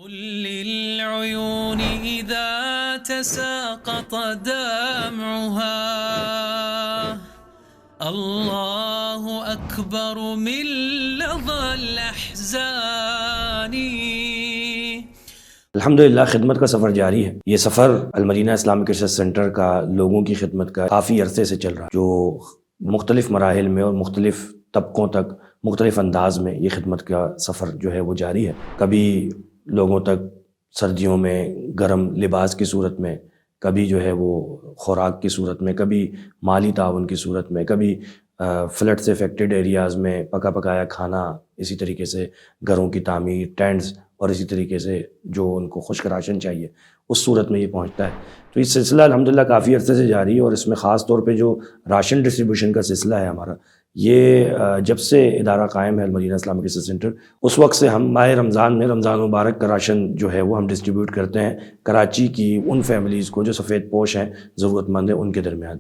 قل للعيون إذا تساقط دمعها الله أكبر من لظى الأحزان. الحمدللہ خدمت کا سفر جاری ہے۔ یہ سفر المدینہ اسلامک ریسرچ سینٹر کا لوگوں کی خدمت کا کافی عرصے سے چل رہا ہے، جو مختلف مراحل میں اور مختلف طبقوں تک مختلف انداز میں یہ خدمت کا سفر جو ہے وہ جاری ہے۔ کبھی لوگوں تک سردیوں میں گرم لباس کی صورت میں، کبھی جو ہے وہ خوراک کی صورت میں، کبھی مالی تعاون کی صورت میں، کبھی فلڈ سے افیکٹڈ ایریاز میں پکا پکایا کھانا، اسی طریقے سے گھروں کی تعمیر، ٹینٹس، اور اسی طریقے سے جو ان کو خشک راشن چاہیے اس صورت میں یہ پہنچتا ہے۔ تو یہ سلسلہ الحمدللہ کافی عرصے سے جاری ہے، اور اس میں خاص طور پہ جو راشن ڈسٹریبیوشن کا سلسلہ ہے ہمارا، یہ جب سے ادارہ قائم ہے المدینہ اسلامک ریسرچ سینٹر، اس وقت سے ہم ماہ رمضان میں رمضان مبارک کا راشن جو ہے وہ ہم ڈسٹریبیوٹ کرتے ہیں کراچی کی ان فیملیز کو جو سفید پوش ہیں، ضرورت مند ہیں، ان کے درمیان۔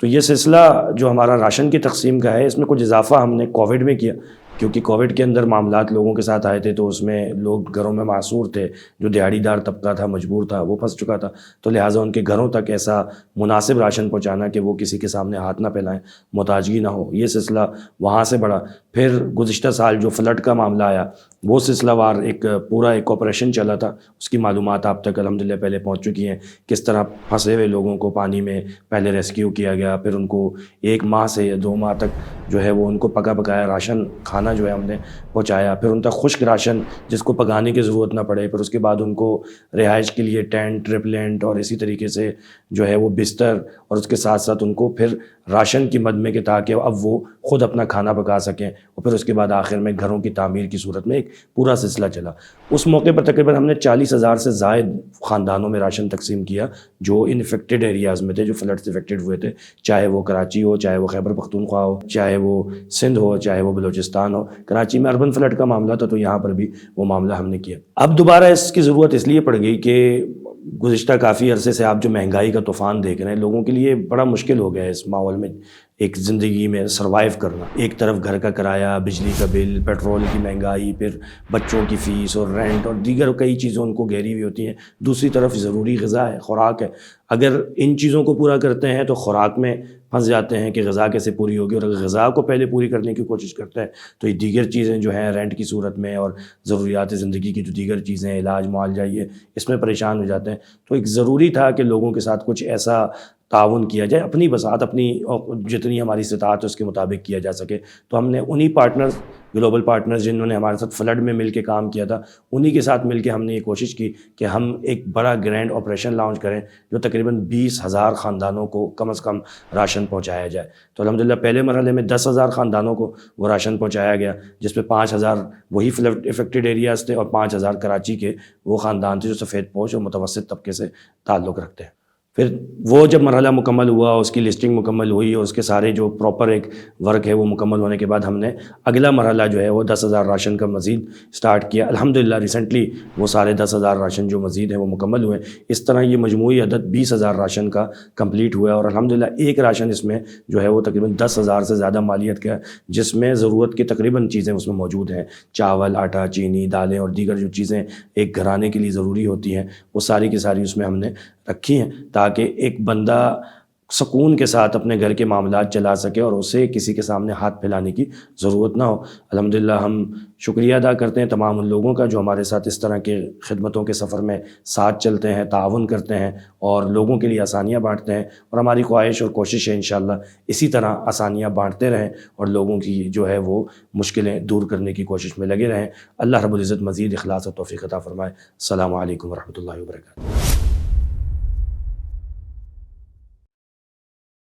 تو یہ سلسلہ جو ہمارا راشن کی تقسیم کا ہے، اس میں کچھ اضافہ ہم نے کووڈ میں کیا، کیونکہ کووڈ کے اندر معاملات لوگوں کے ساتھ آئے تھے، تو اس میں لوگ گھروں میں معصور تھے، جو دیہڑی دار طبقہ تھا، مجبور تھا، وہ پھنس چکا تھا، تو لہٰذا ان کے گھروں تک ایسا مناسب راشن پہنچانا کہ وہ کسی کے سامنے ہاتھ نہ پھیلائیں، محتاجگی نہ ہو، یہ سلسلہ وہاں سے بڑھا۔ پھر گزشتہ سال جو فلڈ کا معاملہ آیا، وہ سلسلہ وار ایک آپریشن چلا تھا، اس کی معلومات آپ تک الحمدللہ پہلے پہنچ چکی ہیں، کس طرح پھنسے ہوئے لوگوں کو پانی میں پہلے ریسکیو کیا گیا، پھر ان کو 1 ماہ سے 2 ماہ تک جو ہے وہ ان کو پکا پکایا راشن کھانا جو ہے ہم نے پہنچایا، پھر ان تک خشک راشن جس کو پکانے کی ضرورت نہ پڑے، پھر اس کے بعد ان کو رہائش کے لیے ٹینٹ، ٹرپلینٹ اور اسی طریقے سے جو ہے وہ بستر، اور اس کے ساتھ ساتھ ان کو پھر راشن کی مد میں کہ تاکہ اب وہ خود اپنا کھانا پکا سکیں، اور پھر اس کے بعد آخر میں گھروں کی تعمیر کی صورت میں ایک پورا سلسلہ چلا۔ اس موقع پر تقریباً ہم نے 40,000 سے زائد خاندانوں میں راشن تقسیم کیا، جو ان افیکٹڈ ایریاز میں تھے، جو فلڈ سے افیکٹڈ ہوئے تھے، چاہے وہ کراچی ہو، چاہے وہ خیبر پختونخوا ہو، چاہے وہ سندھ ہو، چاہے وہ بلوچستان ہو۔ کراچی میں اربن فلڈ کا معاملہ تھا، تو یہاں پر بھی وہ معاملہ ہم نے کیا۔ اب دوبارہ اس کی ضرورت اس لیے پڑ گئی کہ گزشتہ کافی عرصے سے آپ جو مہنگائی کا طوفان دیکھ رہے ہیں، لوگوں کے لیے بڑا مشکل ہو گیا ہے اس ماحول میں ایک زندگی میں سروائیو کرنا۔ ایک طرف گھر کا کرایہ، بجلی کا بل، پیٹرول کی مہنگائی، پھر بچوں کی فیس اور رینٹ اور دیگر کئی چیزیں ان کو گھیری ہوئی ہوتی ہیں، دوسری طرف ضروری غذا ہے، خوراک ہے۔ اگر ان چیزوں کو پورا کرتے ہیں تو خوراک میں پھنس جاتے ہیں کہ غذا کیسے پوری ہوگی، اور اگر غذا کو پہلے پوری کرنے کی کوشش کرتے ہیں تو یہ دیگر چیزیں جو ہیں رینٹ کی صورت میں اور ضروریات زندگی کی جو دیگر چیزیں، علاج معالجہ، یہ اس میں پریشان ہو جاتے ہیں۔ تو ایک ضروری تھا کہ لوگوں کے ساتھ کچھ ایسا تعاون کیا جائے، اپنی بساط، اپنی جتنی ہماری استطاعت ہے اس کے مطابق کیا جا سکے۔ تو ہم نے انہی پارٹنرز، گلوبل پارٹنرز جنہوں نے ہمارے ساتھ فلڈ میں مل کے کام کیا تھا، انہی کے ساتھ مل کے ہم نے یہ کوشش کی کہ ہم ایک بڑا گرینڈ آپریشن لانچ کریں، جو تقریباً 20,000 خاندانوں کو کم از کم راشن پہنچایا جائے۔ تو الحمدللہ پہلے مرحلے میں 10,000 خاندانوں کو وہ راشن پہنچایا گیا، جس میں 5,000 وہی فلڈ افیکٹڈ ایریاز تھے، اور 5,000 کراچی کے وہ خاندان تھے جو سفید پوش اور متوسط طبقے سے تعلق رکھتے ہیں۔ پھر وہ جب مرحلہ مکمل ہوا، اس کی لسٹنگ مکمل ہوئی، اور اس کے سارے جو پراپر ایک ورک ہے وہ مکمل ہونے کے بعد ہم نے اگلا مرحلہ جو ہے وہ 10,000 راشن کا مزید سٹارٹ کیا۔ الحمدللہ ریسنٹلی وہ سارے 10,000 راشن جو مزید ہیں وہ مکمل ہوئے۔ اس طرح یہ مجموعی عدد 20,000 راشن کا کمپلیٹ ہوا ہے، اور الحمدللہ ایک راشن اس میں جو ہے وہ تقریباً 10,000 سے زیادہ مالیت کا ہے، جس میں ضرورت کی تقریباً چیزیں اس میں موجود ہیں، چاول، آٹا، چینی، دالیں اور دیگر جو چیزیں ایک گھرانے کے لیے ضروری ہوتی ہیں، وہ ساری کی ساری اس میں ہم نے رکھی ہیں، تاکہ ایک بندہ سکون کے ساتھ اپنے گھر کے معاملات چلا سکے اور اسے کسی کے سامنے ہاتھ پھیلانے کی ضرورت نہ ہو۔ الحمدللہ ہم شکریہ ادا کرتے ہیں تمام ان لوگوں کا جو ہمارے ساتھ اس طرح کے خدمتوں کے سفر میں ساتھ چلتے ہیں، تعاون کرتے ہیں اور لوگوں کے لیے آسانیاں بانٹتے ہیں، اور ہماری خواہش اور کوشش ہے انشاءاللہ اسی طرح آسانیاں بانٹتے رہیں اور لوگوں کی جو ہے وہ مشکلیں دور کرنے کی کوشش میں لگے رہیں۔ اللہ رب العزت مزید اخلاص اور توفیق عطا فرمائے۔ السلام علیکم ورحمۃ اللہ وبرکاتہ۔